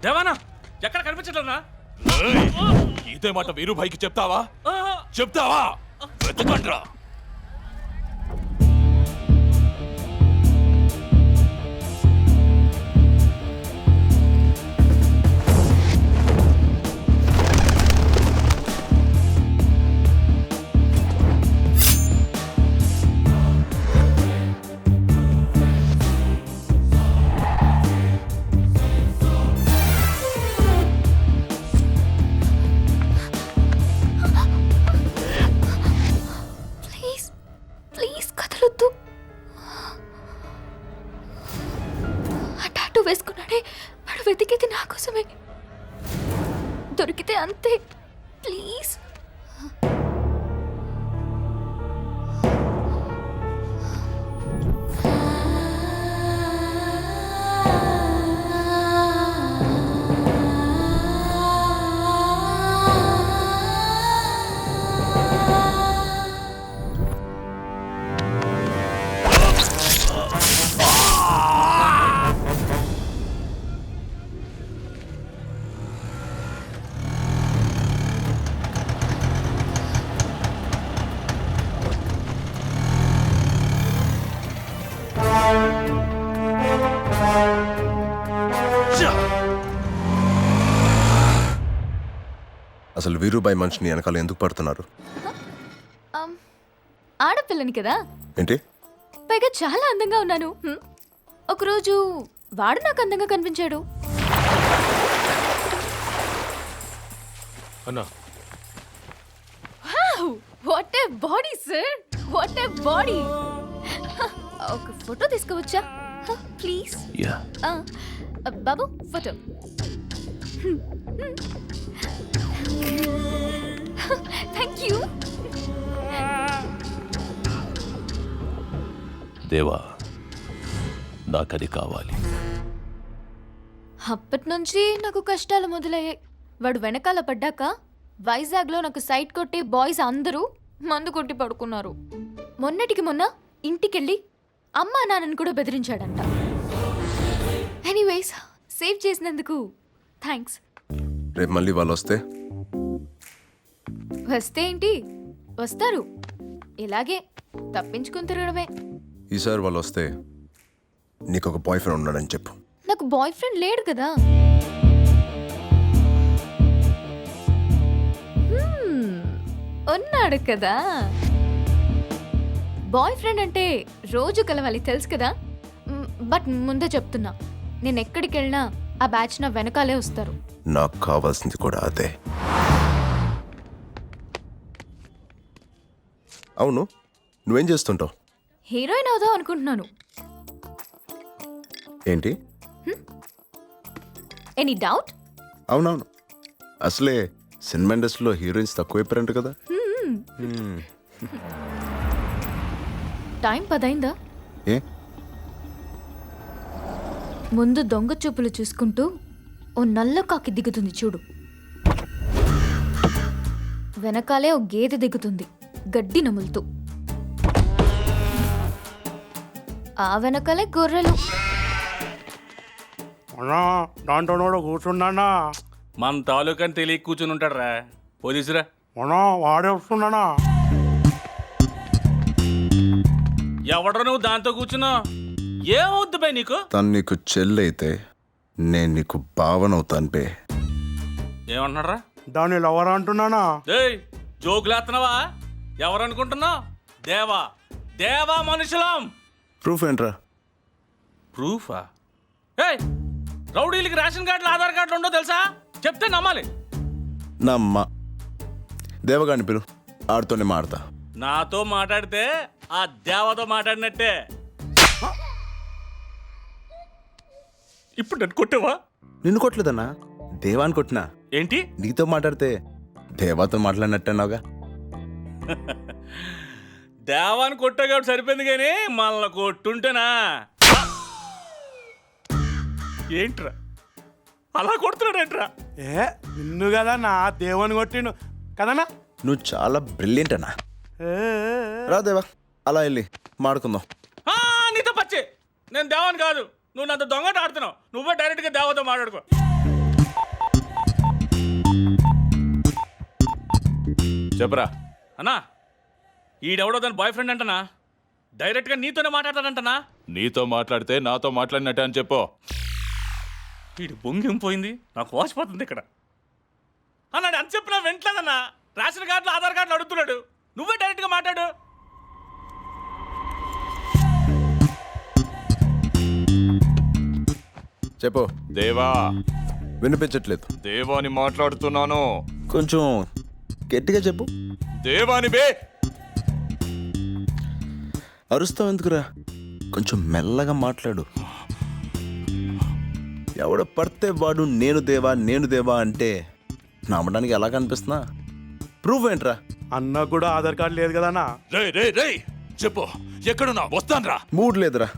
దేవానా ఎక్కడ కనిపించట్లేనా? ఇదే మాట వీరు భాయ్కి చెప్తావా? చెప్తావా? వెతకండ్రా. వేసుకున్నాడే వాడు వెతికేది నా కోసమే. దొరికితే అంతే. ప్లీజ్ అసలు వీరుబాయ్ మనిషిని వెనకాల ఎందుకు పడుతున్నారు? ఆడపిల్లని కదా, ఏంటి? పైగా చాలా అందంగా ఉన్నాను. ఒకరోజు వాడు నాకు అందంగా కనిపించాడు. అన్నా, what a body sir, what a body. ఒక ఫోటో తీసుకోవచ్చా please? Babu photo. Thank you. దేవా, నాకది కావాలి. అప్పటి నుంచి నాకు కష్టాలు మొదలయ్యాయి. వాడు వెనకాల పడ్డాక వైజాగ్లో నాకు సైట్ కొట్టి బాయ్స్ అందరూ మందు కొట్టి పడుకున్నారు. మొన్నటికి మొన్న ఇంటికెళ్ళి అమ్మా నాన్నని కూడా బెదిరించాడంట. ఎనీవేస్, సేవ్ చేసినందుకు థ్యాంక్స్. రేపు మళ్ళీ వాళ్ళు వస్తే ఏంటి, వస్తారు. ఇలాగే తప్పించుకుని తిరగడమే. ఈసారి వాళ్ళు వస్తే నీకు ఒక బాయ్ ఫ్రెండ్ ఉన్నాడని చెప్పు. నాకు బాయ్ ఫ్రెండ్ లేడు కదా. ఉన్నాడు కదా. బాయ్ ఫ్రెండ్ అంటే రోజు కలవాలి తెలుసు కదా. బట్ ముందే చెప్తున్నా, నేను ఎక్కడికి వెళ్ళినా ఆ బ్యాచ్ నా వెనకాలే వస్తారు. నాకు కావాల్సింది కూడా అదే. అవును, నువ్వేం చేస్తుంటావు? హీరోయిన్ అవుదాం అనుకుంటున్నాను. ఏంటి? Any doubt? అవునవును, అసలే సినిమా ఇండస్ట్రీలో హీరోయిన్స్ తక్కువైపోయారంట కదా. టైం 10 అయిందా? ఏ? ముందు దొంగ చూపులు చూసుకుంటూ ఓ నల్ల కాకి దిగుతుంది చూడు. వెనకాలే ఓ గేదె దిగుతుంది గడ్డి నములుతూ. ఆ వెనకాలే గొర్రెలు. దాంట్లో కూర్చున్నానా? మన తాలూకని తెలియ కూర్చుని ఉంటాడు రా. పోలీసురా వాడే వస్తున్నానా? ఎవడ్రా నువ్వు దాంతో కూర్చున్నావు? ఏమవుద్దు బై నీకు? తను నీకు చెల్లైతే నేను నీకు భావనవుతాను బే. ఏమంటున్నారా? దాన్ని లవర్ అంటున్నానా? జోకులేస్తున్నావా? ఎవరనుకుంటున్నావు? దేవా దేవా మనుషులం. ప్రూఫ్ ఏంట్రా? ప్రూఫా? రౌడీలకి రేషన్ కార్డులు ఆధార్ కార్డులు ఉండో తెలుసా? చెప్తే నమ్మాలి. నమ్మ. దేవగాని పిలు, ఆడుతోనే మాడతా. నాతో మాట్లాడితే ఆ దేవతో మాట్లాడినట్టే. ఇప్పుడు నన్ను కొట్టావా? నిన్ను కొట్టలేదన్నా, దేవాన్ని కొట్టినా. ఏంటి? నీతో మాట్లాడితే దేవాతో మాట్లాడినట్టన్నావుగా. దేవాన్ని కొట్టా కాబట్టి సరిపోయింది, కానీ మనల్ని కొట్టుంటేనా? ఏంట్రా అలా కొడుతున్నాడేంట్రా? నిన్ను కదా నా దేవుని కొట్టిండు కదనా. నువ్వు చాలా బ్రిలియంట్ అన్నా. రా దేవా, అలా వెళ్ళి మాడుకుందాం. నీతో పచ్చి నేను దేవాన్ని కాదు. నువ్వు నాతో దొంగట ఆడుతున్నావు. నువ్వే డైరెక్ట్గా దేవతో మాట్లాడుకో. చెప్పరా. అన్నా ఈడెవడో దాని బాయ్ ఫ్రెండ్ అంటనా, డైరెక్ట్గా నీతోనే మాట్లాడతాడంటనా. నీతో మాట్లాడితే నాతో మాట్లాడినట్టే అని చెప్పు. వీడి బొంగేం పోయింది, నాకు వాచిపోతుంది ఇక్కడ. అన్నాడు అని చెప్పినా వెంటలేదన్నా. రేషన్ కార్డులు ఆధార్ కార్డులు అడుగుతున్నాడు, నువ్వే డైరెక్ట్గా మాట్లాడు. చెప్పు. దేవా. వినిపించట్లేదు. దేవాని మాట్లాడుతున్నాను. కొంచెం గట్టిగా చెప్పు. దేవాని బే. అరుస్తావు ఎందుకురా, కొంచెం మెల్లగా మాట్లాడు. ఎవడ పడితే వాడు నేను దేవా అంటే నమ్మడానికి ఎలా కనిపిస్తున్నా? ప్రూఫ్ ఏంట్రా? అన్న కూడా ఆధార్ కార్డు లేదు కదన్నా. రే రే రే చెప్పు, ఎక్కడున్నా వస్తాన్రా. మూడ్ లేదురా,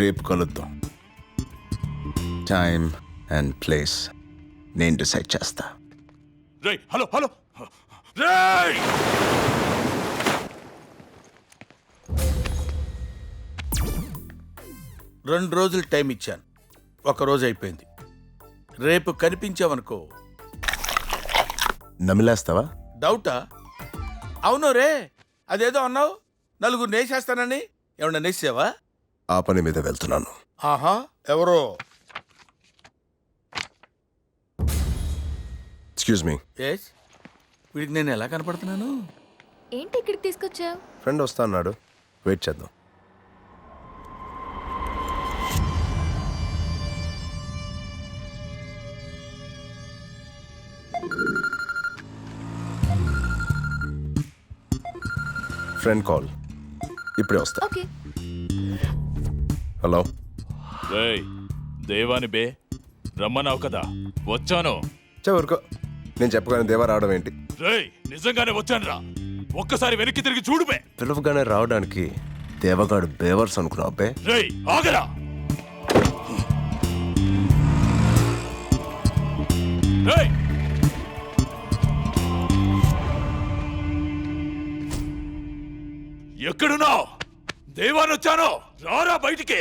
రేపు కలుద్దాం. టైం అండ్ ప్లేస్ నేను డిసైడ్ చేస్తా. రే హలో హలో రేయ్. 2 రోజులు టైం ఇచ్చాను, 1 రోజు అయిపోయింది. రేపు కనిపించావనుకో. నమిలేస్తావా? డౌటా? అవును రే, అదేదో అన్నావు, 4 నేసేస్తానని. ఏమన్నా నేసావా? ఆ పని మీద వెళ్తున్నాను. ఆహా, ఎవరో? Excuse me. ఎస్, వీడికి నేను ఎలా కనపడుతున్నాను? ఏంటి ఇక్కడికి తీసుకొచ్చావు? ఫ్రెండ్ వస్తా అన్నాడు, వెయిట్ చేద్దాం. ఫ్రెండ్ కాల్, ఇప్పుడే వస్తా. ఓకే. హలో. రేయ్ దేవాని బే, రమ్మన్నావు కదా, వచ్చాను. ఊరుకో, నేను చెప్పగానే దేవా రావడం ఏంటి? రేయ్ నిజంగానే వచ్చానురా, ఒక్కసారి వెనక్కి తిరిగి చూడు బే. పిలవగానే రావడానికి దేవగాడు బేవర్స్ అనుకున్నావు అబ్బే. రేయ్ ఆగరా. రేయ్ ఎక్కడున్నావు? దేవాని వచ్చాను, రారా బయటికి.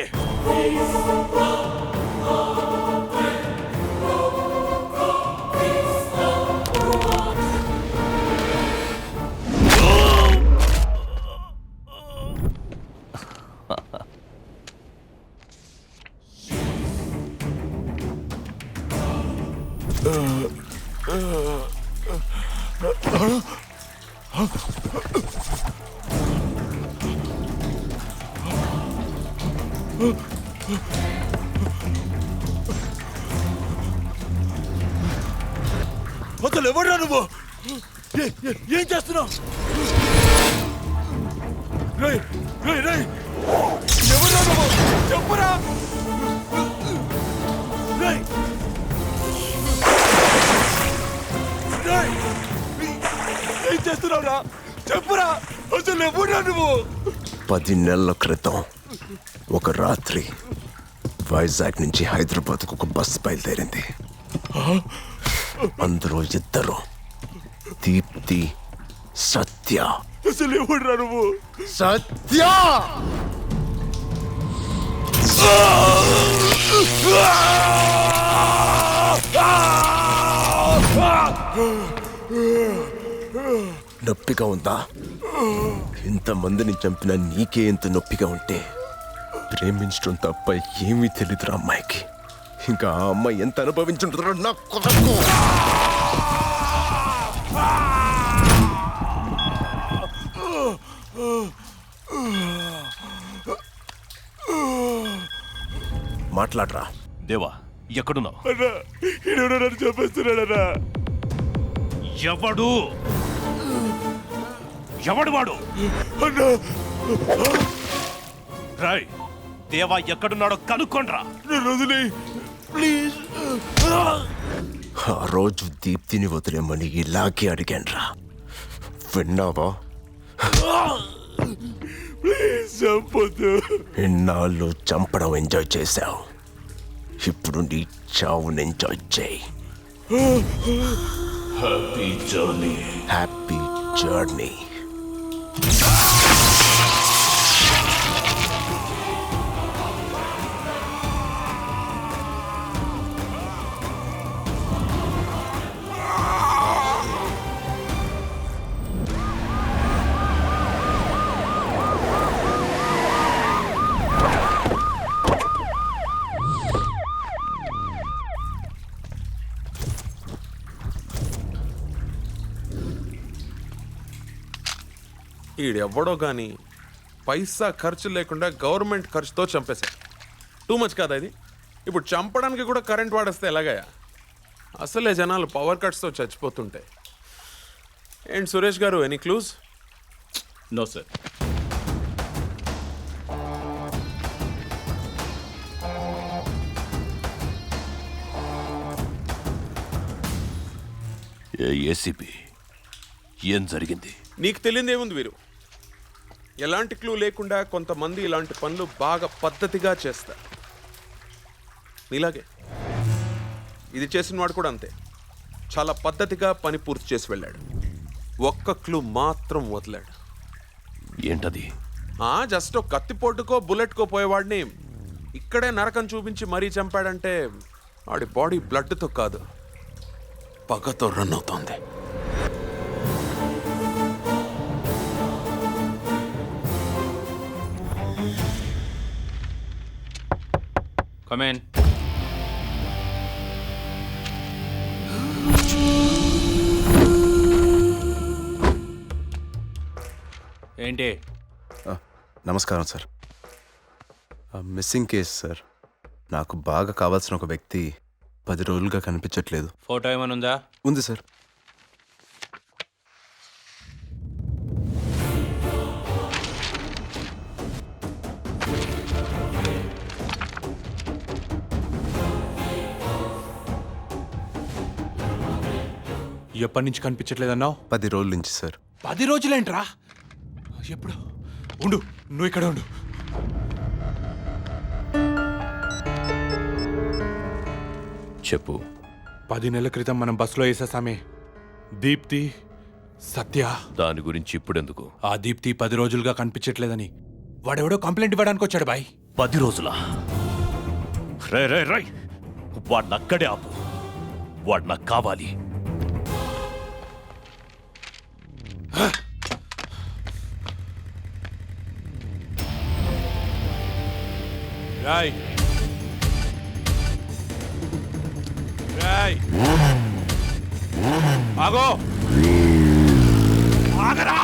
అసలు ఎవడ్రా నువ్వు? ఏం చేస్తున్నావు? రేయ్ రేయ్ రేయ్, ఎవడ్రా నువ్వు? చెప్పురా. రేయ్ రేయ్, ఏం చేస్తున్నావురా? చెప్పురా, అసలు ఎవడ్రా నువ్వు? 10 నెలల క్రితం ఒక రాత్రి వైజాగ్ నుంచి హైదరాబాద్కు ఒక బస్సు బయలుదేరింది. అందులో 2, దీప్తి, సత్య. అసలు ఎవడ్రా నువ్వు? సత్య! నొప్పిగా ఉందా? ఇంతమందిని చంపిన నీకే ఎంత నొప్పిగా ఉంటే ప్రేమించడం తప్ప ఏమీ తెలియదురా అమ్మాయికి. ఇంకా ఆ అమ్మాయి ఎంత అనుభవించుంటుందో నా కొరకు. మాట్లాడరా. దేవా ఎక్కడున్నావు? అన్నా, ఈడెవడో నన్ను చంపేస్తున్నాడన్నా. ఎవడు ఎవడు వాడు? అన్నా, రాయ్ దేవా ఎక్కడున్నాడో కనుక్కోండ్రా. నన్ను వదిలేయ్ ప్లీజ్. ఆ రోజు దీప్తిని వదిలేమని ఇలాగే అడిగాన్రా, విన్నావా? ప్లీజ్ చంపొద్దు. ఇన్నాళ్ళు చంపడం ఎంజాయ్ చేశావు, ఇప్పుడు నీ చావుని ఎంజాయ్ చేయి. Happy journey. Happy journey. ఈడెవ్వడో కానీ పైసా ఖర్చు లేకుండా గవర్నమెంట్ ఖర్చుతో చంపేశాడు. టూ మచ్ కాదా ఇది? ఇప్పుడు చంపడానికి కూడా కరెంట్ వాడేస్తే ఎలాగయ్యా? అసలే జనాలు పవర్ కట్స్తో చచ్చిపోతుంటాయి. ఏంటి సురేష్ గారు, any clues? No sir. ACP ఏం జరిగింది? నీకు తెలియదు ఏముంది వీరు. ఎలాంటి క్లూ లేకుండా కొంతమంది ఇలాంటి పనులు బాగా పద్ధతిగా చేస్తారు. నీలాగే ఇది చేసిన వాడు కూడా అంతే, చాలా పద్ధతిగా పని పూర్తి చేసి వెళ్ళాడు. ఒక్క క్లూ మాత్రం వదిలాడు. ఏంటది? జస్ట్ ఒక కత్తిపోటుకో బుల్లెట్కో పోయేవాడిని ఇక్కడే నరకం చూపించి మరీ చంపాడంటే వాడి బాడీ బ్లడ్తో కాదు, పగతో రన్ అవుతోంది. కమేన్. ఏంటి? నమస్కారం సార్. Missing case sir. నాకు బాగా కావాల్సిన ఒక వ్యక్తి 10 రోజులుగా కనిపించట్లేదు. ఫోటో ఏమైనా ఉందా? ఉంది సార్. ఎప్పటి నుంచి కనిపించట్లేదన్నావు? 10 రోజుల నుంచి సార్. 10 రోజులేంట్రా? ఎప్పుడు? ఉండు, నువ్వు ఇక్కడ ఉండు. చెప్పు. 10 నెలల క్రితం మనం బస్సులో వేసేసామే, దీప్తి, సత్య. దాని గురించి ఇప్పుడెందుకు? ఆ దీప్తి 10 రోజులుగా కనిపించట్లేదని వాడెవడో కంప్లైంట్ ఇవ్వడానికి వచ్చాడు బాయ్. 10 రోజులా? రై వాడినక్కడే ఆపు. వాడు నాకు కావాలి. రాయ్ రాయ్ ఆగో, ఆగరా.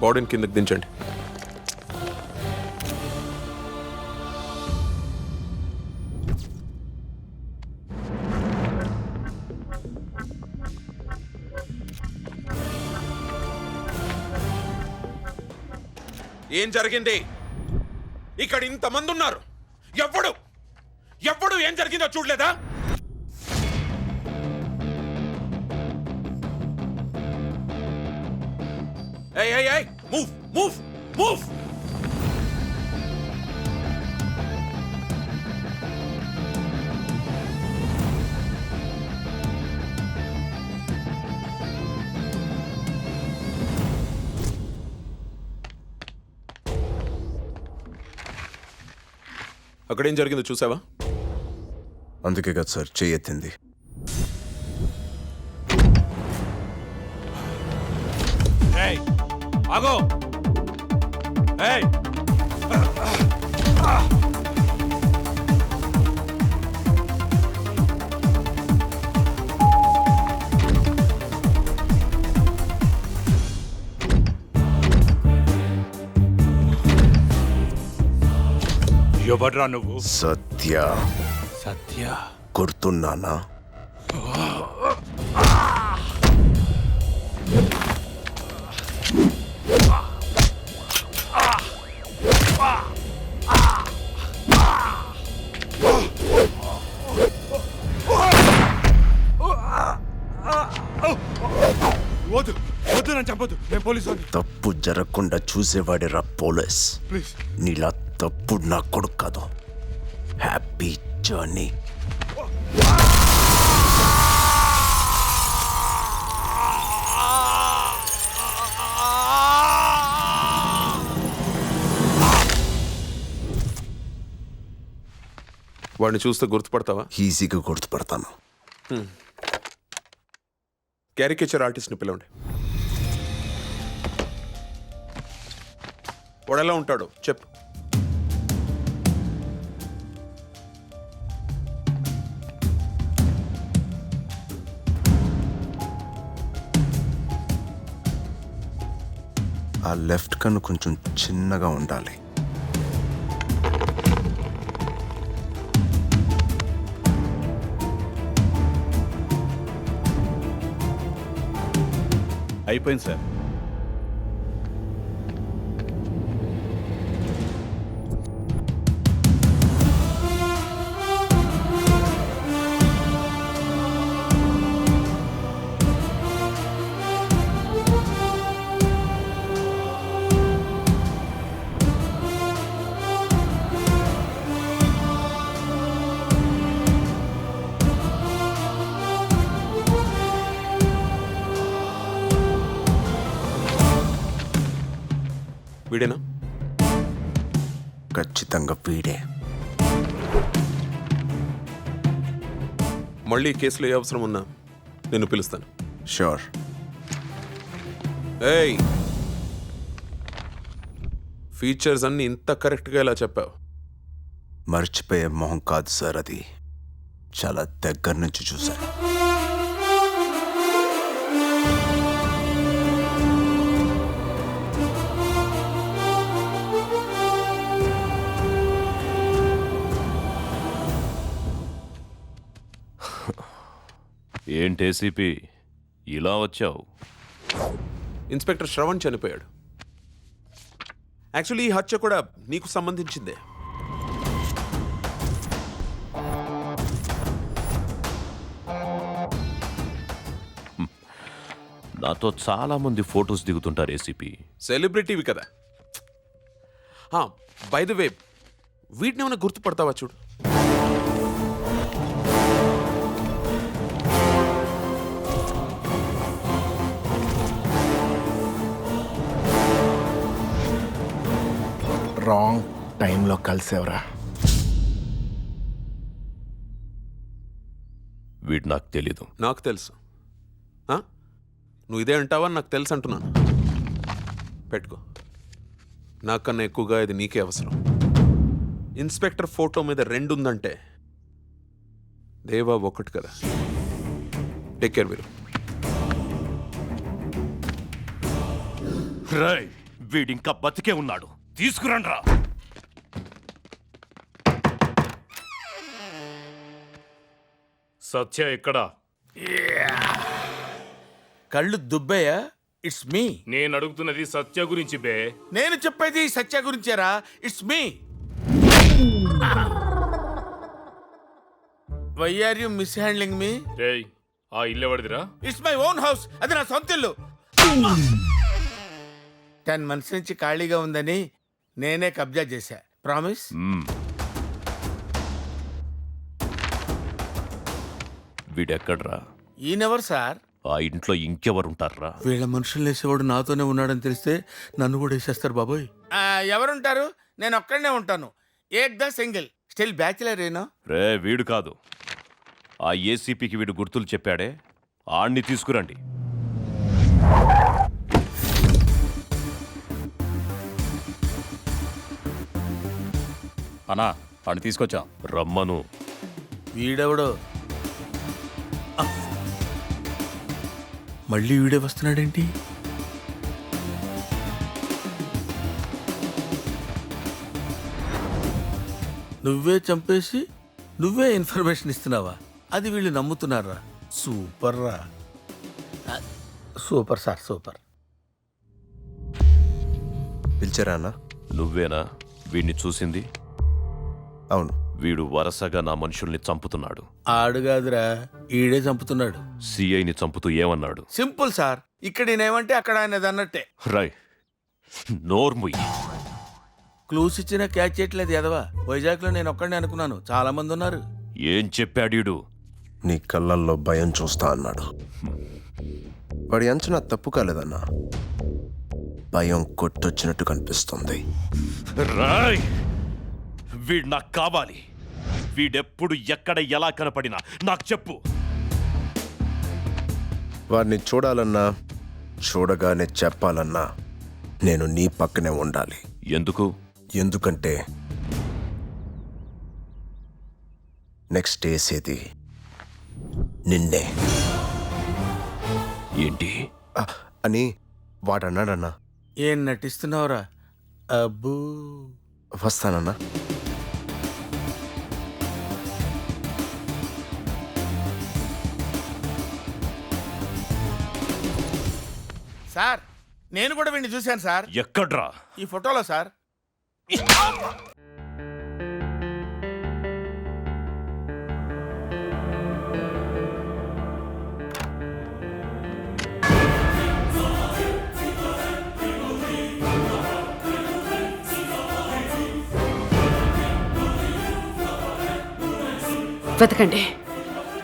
బాడీని కిందకి దించండి. ఏం జరిగింది? ఇక్కడ ఇంతమంది ఉన్నారు, ఎప్పుడు ఏం జరిగిందో చూడలేదా? Hey, move! అక్కడేం జరిగిందో చూసావా? అందుకే కదా సార్ చేయెత్తింది. ఏయ్ ఆగో, ఏయ్ ఎవడ్రా నువ్వు? సత్య. సత్య. గుర్తున్నానా? వద్దు, నన్ను చంపొద్దు, నేను పోలీసు. తప్పు జరగకుండా చూసేవాడే రా పోలీస్. ప్లీజ్. నీలా తప్పుడు నా కొడుకు కాదు. Happy journey. వాడిని చూస్తే గుర్తుపడతావా? ఈజీగా గుర్తుపడతాను. క్యారికేచర్ ఆర్టిస్ట్ని పిలవండి. వాడు ఎలా ఉంటాడు చెప్పు. ఆ లెఫ్ట్ కన్ను కొంచెం చిన్నగా ఉండాలి. అయిపోయింది సార్. వీడేనా? ఖచ్చితంగా వీడే. మళ్ళీ ఈ కేసులో ఏ అవసరం ఉన్నా నేను పిలుస్తాను. షూర్. ఏయ్, ఫీచర్స్ అన్ని ఇంత కరెక్ట్గా ఎలా చెప్పావు? మర్చిపోయే మొహం కాదు సార్ అది. చాలా దగ్గర నుంచి చూశాను. ఏంటి ఏసీపీ ఇలా వచ్చావు? ఇన్స్పెక్టర్ శ్రవణ్ చనిపోయాడు. యాక్చువల్లీ ఈ హత్య కూడా నీకు సంబంధించిందే. నాతో చాలా మంది ఫొటోస్ దిగుతుంటారు ఏసీపీ. సెలబ్రిటీవి కదా. బై ద వే, వీటిని ఏమైనా గుర్తుపడతావా చూడు. రాంగ్ టైంలో కలిసేవరా. వీడు నాకు తెలీదు. నాకు తెలుసు. నువ్వు ఇదే అంటావా? నాకు తెలుసు అంటున్నాను. పెట్టుకో. నాకన్నా ఎక్కువగా ఇది నీకే అవసరం. ఇన్స్పెక్టర్ ఫోటో మీద 2 ఉందంటే దేవా 1 కదా. టేక్ కేర్ వీరు. రాయ్, వీడింకా బతికే ఉన్నాడు. తీసుకురండ్రా. సత్య ఎక్కడా? కళ్ళు దుబ్బయ్యా. It's me. నేను అడుగుతున్నది సత్య గురించి బే. నేను చెప్పేది సత్య గురించేరా. It's me. Why are you mishandling me? రేయ్, ఆ ఇల్లు ఎవరిదిరా? It's my own house. అది నా సొంత ఇల్లు. 10 months నుంచి ఖాళీగా ఉందని నేనే కబ్జా చేశా. ప్రామిస్? వీడెక్కడ్రా? ఈయనెవరు సార్? ఆ ఇంట్లో ఇంకెవరుంటారా? వీళ్ళ మనుషులు వేసేవాడు నాతోనే ఉన్నాడని తెలిస్తే నన్ను కూడా వేసేస్తారు బాబోయ్. ఎవరుంటారు? నేను ఒక్కడనే ఉంటాను. ఏక్దా సింగిల్. స్టిల్ బ్యాచిలర్ ఏనా? రే, వీడు కాదు. ఆ ఏసీపీకి వీడు గుర్తులు చెప్పాడే, ఆణ్ణి తీసుకురండి. అన్నా, వాడిని తీసుకొచ్చాం. రమ్మను. వీడెవడో? మళ్ళీ వీడే వస్తున్నాడేంటి? నువ్వే చంపేసి నువ్వే ఇన్ఫర్మేషన్ ఇస్తున్నావా? అది వీళ్ళు నమ్ముతున్నారా? సూపర్ రా. Super sir, super. పిలిచారా అన్న? నువ్వేనా వీడిని చూసింది? అవును. వీడు వరసగా నా మనుషుల్ని చంపుతున్నాడు. ఆడుగాదురా, ఈడే చంపుతున్నాడు. సిఐని చంపుతూ ఏమన్నాడు? Simple sir. ఇక్కడ నేనేమంటే అక్కడ ఆయనది అన్నట్టే. రై, నోర్ముయ్. క్లూస్ ఇచ్చినా క్యాచ్ చేయట్లేదు ఎదవా. వైజాగ్లో నేను ఒక్కడిని అనుకున్నాను, చాలా మంది ఉన్నారు. ఏం చెప్పాడీడు? నీ కళ్ళల్లో భయం చూస్తా అన్నాడు. వాడి అంచనా తప్పు కాలేదన్నా. భయం కొట్టొచ్చినట్టు కనిపిస్తుంది. రాయ్, వీడు నాకు కావాలి. వీడెప్పుడు ఎక్కడ ఎలా కనపడినా నాకు చెప్పు. వాడిని చూడాలన్నా చూడగానే చెప్పాలన్నా నేను నీ పక్కనే ఉండాలి. ఎందుకు? ఎందుకంటే నెక్స్ట్ వేసేది నిన్నే ఏంటి అని వాడన్నాడన్నా. ఏం నటిస్తున్నావురా? అబ్బూ, వస్తానన్నా. సార్ నేను కూడా వీడిని చూశాను సార్. ఎక్కడ్రా? ఈ ఫోటోలో సార్. వెతకండి.